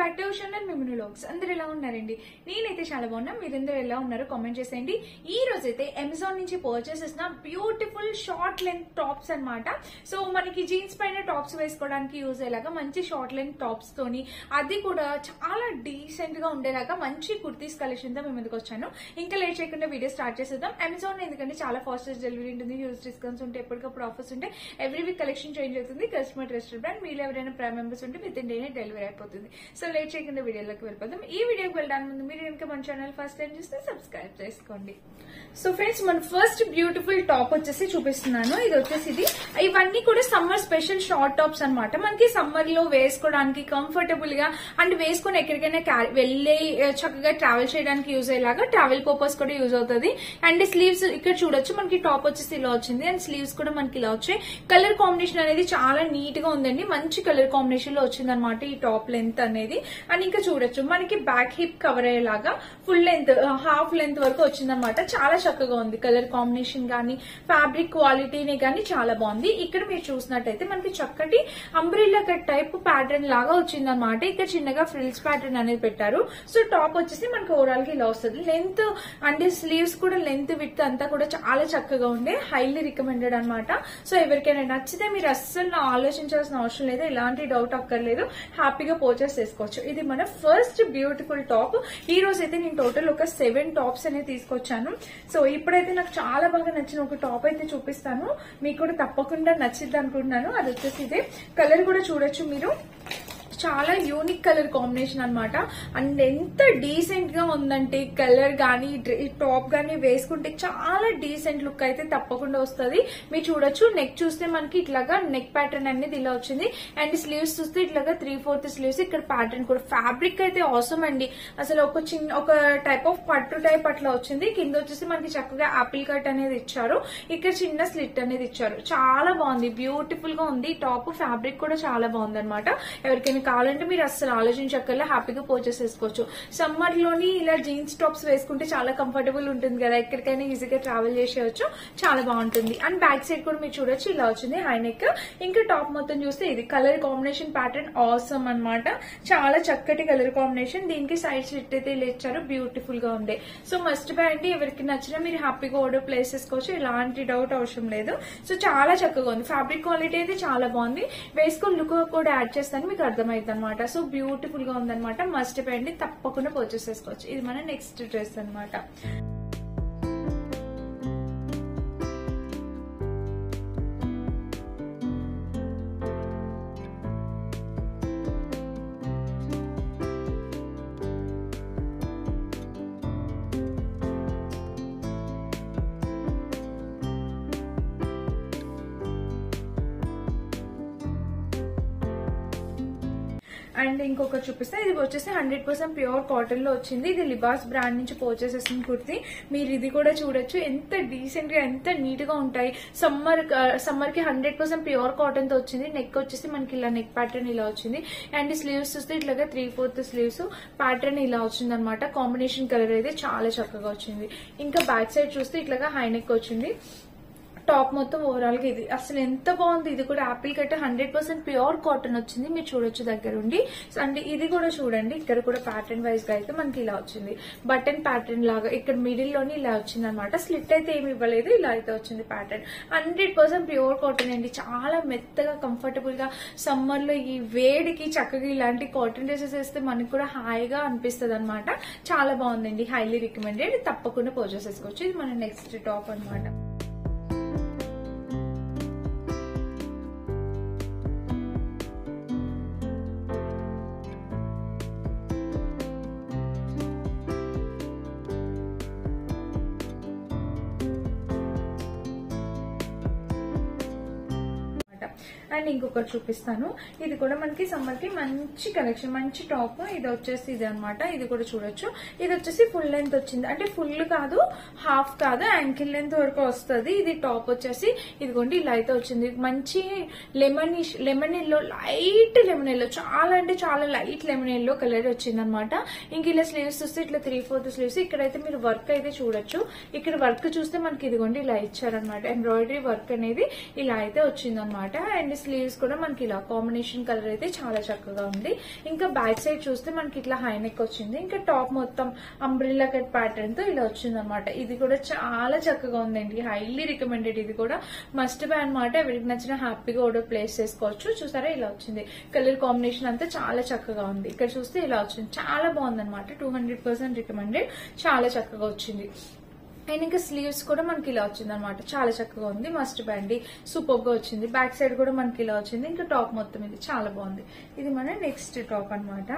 Back to channel మిమిను vlogs. అందరూ ఎలా ఉన్నారండి? నేనైతే చాలా బాగున్నా. మీరందరూ ఎలా ఉన్నారో కామెంట్ చేసేయండి. ఈ రోజు అయితే అమెజాన్ నుంచి పర్చేస్ చేసిన బ్యూటిఫుల్ షార్ట్ లెంత్ టాప్స్ అన్నమాట. సో మనకి జీన్స్ పైన టాప్స్ వేసుకోవడానికి యూజ్ అయ్యేలాగా మంచి షార్ట్ లెంత్ టాప్స్ తోని, అది కూడా చాలా డీసెంట్ గా ఉండేలాగా మంచి కుర్తీస్ కలెక్షన్ తో మేము ముందుకు వచ్చాను. ఇంకా లేట్ చేయకుండా వీడియో స్టార్ట్ చేసేద్దాం. అమెజాన్ ఎందుకంటే చాలా ఫాస్టెస్ట్ డెలివరీ ఉంటుంది, హ్యూజ్ డిస్కౌంట్స్ ఉంటాయి, ఎప్పటికప్పుడు ఆఫర్స్ ఉంటాయి, ఎవ్రీ వీక్ కలెక్షన్ చేంజ్ అవుతుంది. Customer trusted brand. మీరు ఎవరైనా ప్రైమ్ మెంబర్స్ ఉంటే విత్ ఇన్ డేనే డెలివరీ అయిపోతుంది. సో లేట్ చేయకుండా వీడియోలోకి వెళ్ళిపోతాం. ఈ వీడియోకి వెళ్ళడానికి ముందు మీరు కనుక మన ఛానల్ ఫస్ట్ టైం చూస్తే సబ్స్క్రైబ్ చేసుకోండి. సో ఫ్రెండ్స్, మన ఫస్ట్ బ్యూటిఫుల్ టాప్ వచ్చేసి చూపిస్తున్నాను. ఇది వచ్చేసి ఇవన్నీ కూడా సమ్మర్ స్పెషల్ షార్ట్ టాప్స్ అన్నమాట. మనకి సమ్మర్ లో వేసుకోవడానికి కంఫర్టబుల్ గా అండ్ వేసుకొని ఎక్కడికైనా వెళ్ళి చక్కగా ట్రావెల్ చేయడానికి యూజ్ అయ్యేలాగా, ట్రావెల్ పర్పస్ కూడా యూజ్ అవుతుంది. అండ్ స్లీవ్స్ ఇక్కడ చూడొచ్చు, మనకి టాప్ వచ్చేసి ఇలా వచ్చింది అండ్ స్లీవ్స్ కూడా మనకి ఇలా వచ్చాయి. కలర్ కాంబినేషన్ అనేది చాలా నీట్ గా ఉందండి. మంచి కలర్ కాంబినేషన్ లో వచ్చింది అనమాట ఈ టాప్ లెంత్ అనేది. అండ్ ఇంకా చూడొచ్చు, మనకి బ్యాక్ హిప్ కవర్ అయ్యేలాగా ఫుల్ లెంత్, హాఫ్ లెంత్ వరకు వచ్చిందనమాట. చాలా చక్కగా ఉంది. కలర్ కాంబినేషన్ గానీ, ఫ్యాబ్రిక్ క్వాలిటీని గానీ చాలా బాగుంది. ఇక్కడ మీరు చూసినట్టయితే మనకి చక్కటి అంబ్రిల్లా కట్ టైప్ ప్యాటర్న్ లాగా వచ్చిందనమాట. ఇక్కడ చిన్నగా ఫ్రిల్స్ ప్యాటర్న్ అనేది పెట్టారు. సో టాప్ వచ్చేసి మనకి ఓవరాల్ గా ఇలా వస్తుంది. లెంత్ అంటే స్లీవ్స్ కూడా లెంత్ విడ్త్ అంతా కూడా చాలా చక్కగా ఉండే, హైలీ రికమెండెడ్ అనమాట. సో ఎవరికైనా నచ్చితే మీరు అస్సలు ఆలోచించాల్సిన అవసరం లేదు, ఎలాంటి డౌట్ అక్కర్లేదు, హ్యాపీగా పర్చేస్ చేసుకోవచ్చు. ఇది మన ఫస్ట్ బ్యూటిఫుల్ టాప్. ఈ రోజు అయితే నేను టోటల్ ఒక 7 టాప్స్ అనేది తీసుకొచ్చాను. సో ఇప్పుడైతే నాకు చాలా బాగా నచ్చిన ఒక టాప్ అయితే చూపిస్తాను, మీకు కూడా తప్పకుండా నచ్చిద్ది అనుకుంటున్నాను. అది వచ్చేసి ఇదే. కలర్ కూడా చూడొచ్చు మీరు, చాలా యూనిక్ కలర్ కాంబినేషన్ అనమాట. అండ్ ఎంత డీసెంట్ గా ఉందంటే కలర్ గానీ టాప్ గానీ వేసుకుంటే చాలా డీసెంట్ లుక్ అయితే తప్పకుండా వస్తుంది. మీరు చూడొచ్చు, నెక్ చూస్తే మనకి ఇట్లాగా నెక్ ప్యాటర్న్ అనేది ఇలా వచ్చింది. అండ్ స్లీవ్స్ చూస్తే ఇట్లాగా 3/4 స్లీవ్స్. ఇక్కడ ప్యాటర్న్ కూడా, ఫ్యాబ్రిక్ అయితే ఆసమ్ అండి. అసలు ఒక టైప్ ఆఫ్ పట్టు టైప్ అట్లా వచ్చింది. కింద వచ్చేసి మనకి చక్కగా ఆపిల్ కట్ అనేది ఇచ్చారు. ఇక్కడ చిన్న స్లిట్ అనేది ఇచ్చారు. చాలా బాగుంది, బ్యూటిఫుల్ గా ఉంది టాప్. ఫ్యాబ్రిక్ కూడా చాలా బాగుంది అనమాట. ఎవరికైనా కావాలంటే మీరు అస్సలు ఆలోచించక్కర్లే, హ్యాపీగా పర్చేస్ చేసుకోవచ్చు. సమ్మర్ లోని ఇలా జీన్స్ టాప్స్ వేసుకుంటే చాలా కంఫర్టబుల్ ఉంటుంది కదా, ఎక్కడికైనా ఈజీగా ట్రావెల్ చేసేయచ్చు, చాలా బాగుంటుంది. అండ్ బ్యాక్ సైడ్ కూడా మీరు చూడొచ్చు, ఇలా వచ్చింది హై నెక్. ఇంకా టాప్ మొత్తం చూస్తే ఇది కలర్ కాంబినేషన్ ప్యాటర్న్ ఆసమ్ అనమాట. చాలా చక్కటి కలర్ కాంబినేషన్. దీనికి సైడ్ స్లిట్ అయితే ఇలా ఇచ్చారు, బ్యూటిఫుల్ గా ఉంది. సో మస్ట్ బై అండి, ఎవరికి నచ్చినా మీరు హ్యాపీగా ఆర్డర్ ప్లేస్ చేసుకోవచ్చు, ఎలాంటి డౌట్ అవసరం లేదు. సో చాలా చక్కగా ఉంది. ఫ్యాబ్రిక్ క్వాలిటీ అయితే చాలా బాగుంది. వేసుకొని లుక్ కూడా యాడ్ చేస్తాను, మీకు అర్థమైంది అనమాట. సో బ్యూటిఫుల్ గా ఉందన్నమాట. మస్ట్ బై అండి, తప్పకుండా పర్చేస్ చేసుకోవచ్చు. ఇది మన నెక్స్ట్ డ్రెస్ అనమాట. అండ్ ఇంకొకటి చూపిస్తే, ఇది వచ్చేసి 100% ప్యూర్ కాటన్ లో వచ్చింది. ఇది లిబాస్ బ్రాండ్ నుంచి పర్చేస్ చేసిన కుర్తీ. మీరు ఇది కూడా చూడొచ్చు, ఎంత డీసెంట్ గా ఎంత నీట్ గా ఉంటాయి. సమ్మర్ కి 100% ప్యూర్ కాటన్ తో వచ్చింది. నెక్ వచ్చేసి మనకి ఇలా నెక్ ప్యాటర్న్ ఇలా వచ్చింది. అండ్ స్లీవ్స్ చూస్తే ఇట్లాగా 3/4 స్లీవ్స్ ప్యాటర్న్ ఇలా వచ్చింది అనమాట. కాంబినేషన్ కలర్ అయితే చాలా చక్కగా వచ్చింది. ఇంకా బ్యాక్ సైడ్ చూస్తే ఇట్లాగా హై నెక్ వచ్చింది. టాప్ మొత్తం ఓవరాల్ గా ఇది అసలు ఎంత బాగుంది. ఇది కూడా ఆపిల్ కట్ 100% ప్యూర్ కాటన్ వచ్చింది, మీరు చూడొచ్చు దగ్గరుండి. అండ్ ఇది కూడా చూడండి, ఇక్కడ కూడా ప్యాటర్న్ వైజ్ గా అయితే మనకి ఇలా వచ్చింది. బటన్ ప్యాటర్న్ లాగా ఇక్కడ మిడిల్ లోని ఇలా వచ్చింది అనమాట. స్లిట్ అయితే ఏమి ఇవ్వలేదు, ఇలా అయితే వచ్చింది ప్యాటర్న్. 100% ప్యూర్ కాటన్ అండి. చాలా మెత్తగా కంఫర్టబుల్ గా సమ్మర్ లో ఈ వేడికి చక్కగా ఇలాంటి కాటన్ డ్రెస్సెస్ వేస్తే మనకు కూడా హాయిగా అనిపిస్తుంది అనమాట. చాలా బాగుందండి, హైలీ రికమెండెడ్, తప్పకుండా పర్చేస్ చేసుకోవచ్చు. ఇది మన నెక్స్ట్ టాప్ అనమాట. అండ్ ఇంకొకటి చూపిస్తాను, ఇది కూడా మనకి సమ్మర్ కి మంచి కలెక్షన్, మంచి టాప్. ఇది వచ్చేసి ఇది అనమాట. ఇది కూడా చూడొచ్చు, ఇది వచ్చేసి ఫుల్ లెంత్ వచ్చింది. అంటే ఫుల్ కాదు, హాఫ్ కాదు, యాంకిల్ లెంత్ వరకు వస్తుంది. ఇది టాప్ వచ్చేసి ఇదిగోండి ఇలా అయితే వచ్చింది. మంచి lemon yellow, light lemon yellow, చాలా అంటే చాలా లైట్ లెమన్ ఎల్లో కలర్ వచ్చింది అనమాట. ఇంక ఇలా స్లీవ్స్ చూస్తే ఇట్లా 3/4 స్లీవ్స్. ఇక్కడైతే మీరు వర్క్ అయితే చూడొచ్చు. ఇక్కడ వర్క్ చూస్తే మనకి ఇదిగోండి ఇలా ఇచ్చారనమాట. ఎంబ్రాయిడరీ వర్క్ అనేది ఇలా అయితే వచ్చిందనమాట. అండ్ స్లీవ్స్ కూడా మనకి ఇలా కాంబినేషన్ కలర్ అయితే చాలా చక్కగా ఉంది. ఇంకా బ్యాక్ సైడ్ చూస్తే మనకి ఇట్లా హై నెక్ వచ్చింది. ఇంకా టాప్ మొత్తం అంబ్రిల్లా కట్ ప్యాటర్న్ తో ఇలా వచ్చింది అనమాట. ఇది కూడా చాలా చక్కగా ఉందండి, హైలీ రికమెండెడ్. ఇది కూడా మస్ట్ బై అనమాట. ఎవరికి నచ్చిన హ్యాపీగా ఆర్డర్ ప్లేస్ చేసుకోవచ్చు. చూసారా ఇలా వచ్చింది, కలర్ కాంబినేషన్ అంతా చాలా చక్కగా ఉంది. ఇక్కడ చూస్తే ఇలా వచ్చింది, చాలా బాగుంది అనమాట. 200% రికమెండెడ్, చాలా చక్కగా వచ్చింది. అండ్ ఇంకా స్లీవ్స్ కూడా మనకి ఇలా వచ్చింది అనమాట, చాలా చక్కగా ఉంది. మస్ట్ బ్యాండి సూపర్ గా వచ్చింది. బ్యాక్ సైడ్ కూడా మనకి ఇలా వచ్చింది. ఇంకా టాప్ మొత్తం ఇది చాలా బాగుంది. ఇది మన నెక్స్ట్ టాప్ అనమాట.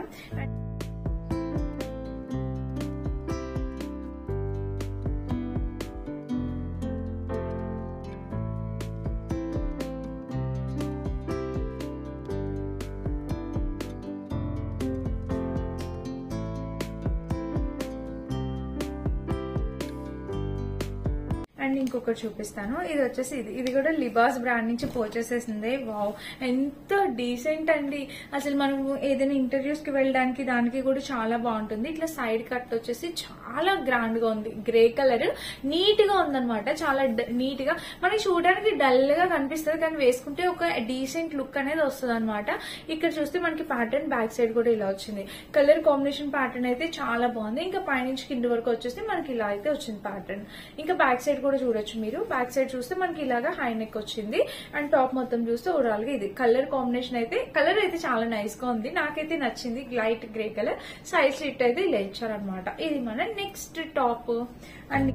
అండ్ ఇంకొకటి చూపిస్తాను. ఇది వచ్చేసి ఇది కూడా లిబాస్ బ్రాండ్ నుంచి పర్చేస్ చేసింది. వావ్, ఎంత డీసెంట్ అండి. అసలు మనం ఏదైనా ఇంటర్వ్యూస్ కి వెళ్ళడానికి దానికి కూడా చాలా బాగుంటుంది. ఇట్లా సైడ్ కట్ వచ్చేసి చాలా గ్రాండ్ గా ఉంది. గ్రే కలర్ నీట్ గా ఉందన్నమాట, చాలా నీట్ గా. మనకి చూడడానికి డల్ గా కనిపిస్తుంది, కానీ వేసుకుంటే ఒక డీసెంట్ లుక్ అనేది వస్తుంది అనమాట. ఇక్కడ చూస్తే మనకి ప్యాటర్న్ బ్యాక్ సైడ్ కూడా ఇలా వచ్చింది. కలర్ కాంబినేషన్ ప్యాటర్న్ అయితే చాలా బాగుంది. ఇంకా పైనుంచి కింద వరకు వచ్చేసి మనకి ఇలా అయితే వచ్చింది ప్యాటర్న్. ఇంకా బ్యాక్ సైడ్ కూడా చూడొచ్చు మీరు. బ్యాక్ సైడ్ చూస్తే మనకి ఇలాగా హై నెక్ వచ్చింది. అండ్ టాప్ మొత్తం చూస్తే ఓవరాల్ గా ఇది కలర్ కాంబినేషన్ అయితే, కలర్ అయితే చాలా నైస్ గా ఉంది, నాకైతే నచ్చింది. Light grey colour, size slit అయితే ఇలా ఇచ్చారనమాట. ఇది మన నెక్స్ట్ టాప్. అండ్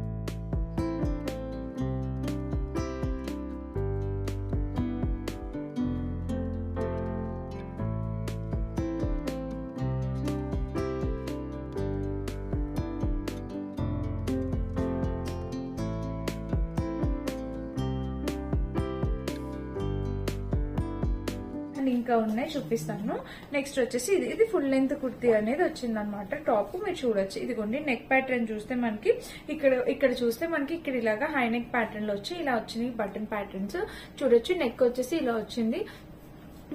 ఇంకా ఉన్నాయి, చూపిస్తాను. నెక్స్ట్ వచ్చేసి ఇది ఫుల్ లెంత్ కుర్తీ అనేది వచ్చింది అనమాట. టాప్ మీరు చూడొచ్చు. ఇదిగోండి నెక్ ప్యాటర్న్ చూస్తే మనకి ఇక్కడ చూస్తే మనకి ఇక్కడ ఇలాగా హై నెక్ ప్యాటర్న్ లో వచ్చి ఇలా వచ్చినాయి బటన్ ప్యాటర్న్స్ చూడొచ్చు. నెక్ వచ్చేసి ఇలా వచ్చింది.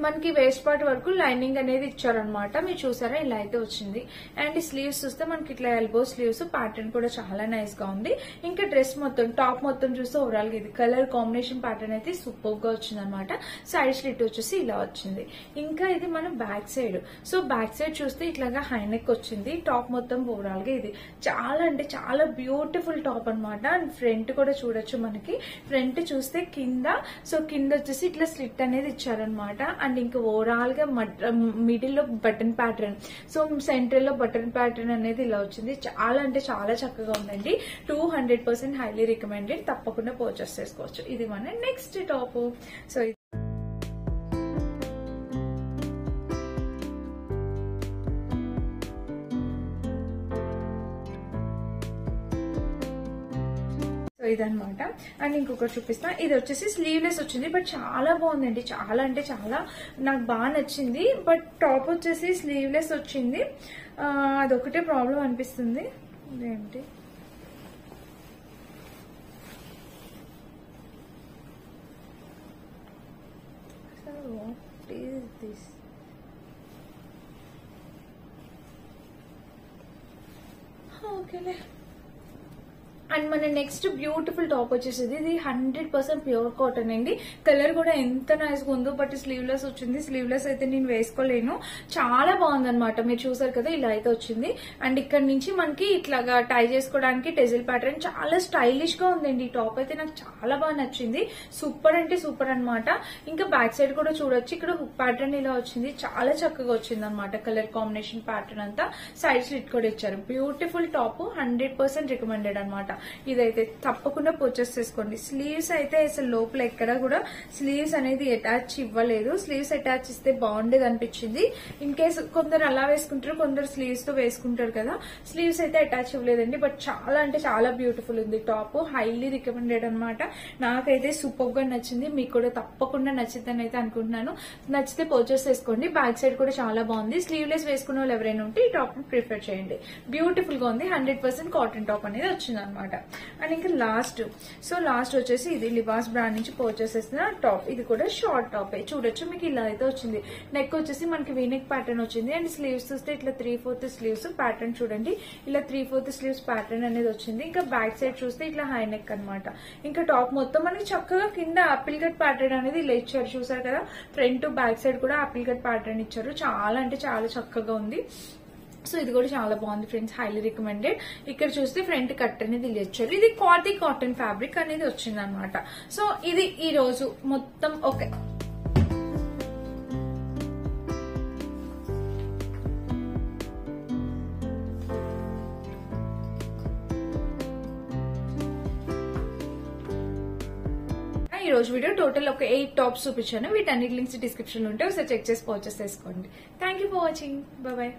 మనకి వేస్ట్ పార్ట్ వరకు లైనింగ్ అనేది ఇచ్చారనమాట. మీరు చూసారా ఇలా అయితే వచ్చింది. అండ్ స్లీవ్స్ చూస్తే మనకి ఇట్లా ఎల్బో స్లీవ్స్, ప్యాటర్న్ కూడా చాలా నైస్ గా ఉంది. ఇంకా డ్రెస్ మొత్తం టాప్ మొత్తం చూస్తే ఓవరాల్ గా ఇది కలర్ కాంబినేషన్ ప్యాటర్న్ అయితే సూపర్ గా వచ్చింది అనమాట. సైడ్ స్లిట్ వచ్చేసి ఇలా వచ్చింది. ఇంకా ఇది మన back side. So back side చూస్తే ఇట్లాగా హై నెక్ వచ్చింది. టాప్ మొత్తం ఓవరాల్ గా ఇది చాలా అంటే చాలా బ్యూటిఫుల్ టాప్ అనమాట. అండ్ ఫ్రంట్ కూడా చూడొచ్చు. మనకి ఫ్రంట్ చూస్తే కింద వచ్చేసి ఇట్లా స్లిట్ అనేది ఇచ్చారనమాట. అండ్ ఇంకా ఓవరాల్ గా మిడిల్ లో బటన్ ప్యాటర్న్, సో సెంటర్ లో బటన్ ప్యాటర్న్ అనేది ఇలా వచ్చింది. చాలా అంటే చాలా చక్కగా ఉందండి. 200% హైలీ రికమెండెడ్, తప్పకుండా పర్చేస్ చేసుకోవచ్చు. ఇది మన నెక్స్ట్ టాప్. సో ఇదనమాట. అండ్ ఇంకొకటి చూపిస్తా. ఇది వచ్చేసి స్లీవ్లెస్ వచ్చింది, బట్ చాలా బాగుందండి. చాలా అంటే చాలా నాకు బాగా నచ్చింది. బట్ టాప్ వచ్చేసి స్లీవ్లెస్ వచ్చింది. అదొకటే ప్రాబ్లం అనిపిస్తుంది. ఇదేంటి వాట్ ఈస్ దిస్? ఓకేలే. అండ్ మన నెక్స్ట్ బ్యూటిఫుల్ టాప్ వచ్చేసి ఇది 100% ప్యూర్ కాటన్ అండి. కలర్ కూడా ఎంత నైస్ గా ఉందో. బట్ స్లీవ్లెస్ వచ్చింది. స్లీవ్లెస్ అయితే నేను వేసుకోలేను. చాలా బాగుంది అనమాట. మీరు చూసారు కదా ఇలా అయితే వచ్చింది. అండ్ ఇక్కడ నుంచి మనకి ఇట్లాగా టై చేసుకోవడానికి టెజిల్ ప్యాటర్న్ చాలా స్టైలిష్ గా ఉందండి. ఈ టాప్ అయితే నాకు చాలా బాగా నచ్చింది. సూపర్ అంటే సూపర్ అనమాట. ఇంకా బ్యాక్ సైడ్ కూడా చూడొచ్చు. ఇక్కడ హుక్ ప్యాటర్న్ ఇలా వచ్చింది. చాలా చక్కగా వచ్చింది అనమాట. కలర్ కాంబినేషన్ ప్యాటర్న్ అంతా. సైడ్ స్లిట్ కూడా ఇచ్చారు. బ్యూటిఫుల్ టాప్, 100% రికమెండెడ్ అనమాట. ఇదైతే తప్పకుండా పర్చేస్ చేసుకోండి. స్లీవ్స్ అయితే అసలు లోపల ఎక్కడ కూడా స్లీవ్స్ అనేది అటాచ్ ఇవ్వలేదు. స్లీవ్స్ అటాచ్ ఇస్తే బాగుండేది అనిపించింది. ఇన్ కేసు కొందరు అలా వేసుకుంటారు, కొందరు స్లీవ్స్ తో వేసుకుంటారు కదా. స్లీవ్స్ అయితే అటాచ్ ఇవ్వలేదండి. బట్ చాలా అంటే చాలా బ్యూటిఫుల్ ఉంది టాప్. హైలీ రికమెండెడ్ అనమాట. నాకైతే సూపర్ గా నచ్చింది. మీకు కూడా తప్పకుండా నచ్చిందని అయితే అనుకుంటున్నాను. నచ్చితే పర్చేస్ చేసుకోండి. బ్యాక్ సైడ్ కూడా చాలా బాగుంది. స్లీవ్లెస్ వేసుకున్న వాళ్ళు ఎవరైనా ఉంటే ఈ టాప్ ని ప్రిఫర్ చేయండి. బ్యూటిఫుల్ గా ఉంది. 100% కాటన్ టాప్ అనేది వచ్చింది అనమాట. అండ్ ఇంకా లాస్ట్ వచ్చేసి ఇది లిబాస్ బ్రాండ్ నుంచి పర్చేస్ చేసిన టాప్. ఇది కూడా షార్ట్ టాప్ చూడొచ్చు. మీకు ఇలా అయితే వచ్చింది. నెక్ వచ్చేసి మనకి వీనెక్ ప్యాటర్న్ వచ్చింది అండ్ స్లీవ్స్ చూస్తే ఇట్లా 3/4 స్లీవ్స్ ప్యాటర్న్ చూడండి. ఇలా 3/4 స్లీవ్స్ ప్యాటర్న్ అనేది వచ్చింది. ఇంకా బ్యాక్ సైడ్ చూస్తే ఇట్లా హై నెక్ అనమాట. ఇంకా టాప్ మొత్తం మనకి చక్కగా కింద ఆపిల్ కట్ ప్యాటర్న్ అనేది ఇలా ఇచ్చారు. చూసారు కదా, ఫ్రంట్ బ్యాక్ సైడ్ కూడా ఆపిల్ కట్ ప్యాటర్న్ ఇచ్చారు. చాలా అంటే చాలా చక్కగా ఉంది. సో ఇది కూడా చాలా బాగుంది ఫ్రెండ్స్, హైలీ రికమెండెడ్. ఇక్కడ చూస్తే ఫ్రంట్ కట్ అనేది ఇచ్చారు. ఇది కాటన్ ఫ్యాబ్రిక్ అనేది వచ్చింది అనమాట. సో ఇది ఈ రోజు మొత్తం ఓకే. ఈ రోజు వీడియో టోటల్ ఒక 8 టాప్స్ చూపించాను. వీటన్నిటి లింక్స్ డిస్క్రిప్షన్ లో ఉంటే ఒకసారి చెక్ చేసి పర్చేస్ చేసుకోండి. Thank you for watching. Bye.